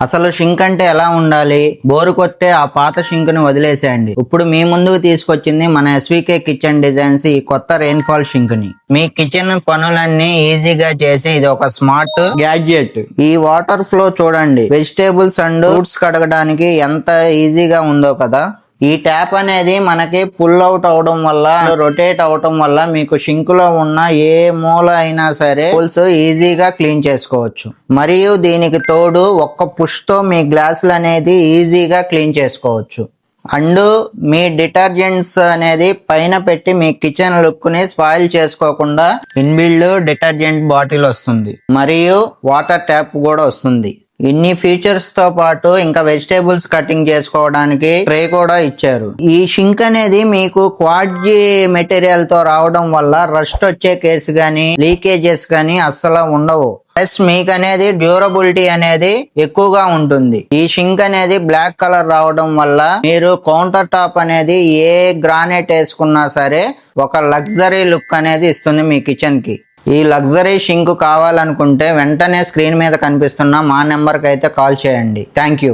అసలు షింక్ అంటే ఎలా ఉండాలి? బోరు కొట్టే ఆ పాత షింక్ ని వదిలేసేయండి. ఇప్పుడు మీ ముందుకు తీసుకొచ్చింది మన ఎస్వికే కిచెన్ డిజైన్స్ ఈ కొత్త రెయిన్ఫాల్ షింక్ ని. మీ కిచెన్ పనులన్నీ ఈజీగా చేసి ఇది ఒక స్మార్ట్ గ్యాడ్జెట్. ఈ వాటర్ ఫ్లో చూడండి, వెజిటేబుల్స్ అండ్ ఫ్రూట్స్ కడగడానికి ఎంత ఈజీగా ఉందో కదా. ఈ ట్యాప్ అనేది మనకి పుల్ అవుట్ అవడం వల్ల, రొటేట్ అవడం వల్ల మీకు షింక్ లో ఉన్న ఏ మూల అయినా సరే హోల్స్ ఈజీగా క్లీన్ చేసుకోవచ్చు. మరియు దీనికి తోడు ఒక్క పుష్ తో మీ గ్లాసులు అనేది ఈజీగా క్లీన్ చేసుకోవచ్చు. అండ్ మీ డిటర్జెంట్స్ అనేది పైన పెట్టి మీ కిచెన్ లుక్ ని స్పాయిల్ చేసుకోకుండా ఇన్బిల్డ్ డిటర్జెంట్ బాటిల్ వస్తుంది, మరియు వాటర్ ట్యాప్ కూడా వస్తుంది. ఇన్ని ఫీచర్స్ తో పాటు ఇంకా వెజిటేబుల్స్ కటింగ్ చేసుకోవడానికి ట్రే కూడా ఇచ్చారు. ఈ షింక్ అనేది మీకు క్వాడ్జీ మెటీరియల్ తో రావడం వల్ల రస్ట్ వచ్చే కేసు గానీ, లీకేజెస్ గానీ అస్సలు ఉండవు. ప్లస్ మీకు అనేది డ్యూరబిలిటీ అనేది ఎక్కువగా ఉంటుంది. ఈ షింక్ అనేది బ్లాక్ కలర్ రావడం వల్ల మీరు కౌంటర్ టాప్ అనేది ఏ గ్రానైట్ వేసుకున్నా సరే ఒక లగ్జరీ లుక్ అనేది ఇస్తుంది మీ కిచెన్ కి. ఈ లగ్జరీ షింక్ కావాలనుకుంటే వెంటనే స్క్రీన్ మీద కనిపిస్తున్న మా నెంబర్కి అయితే కాల్ చేయండి. Thank you.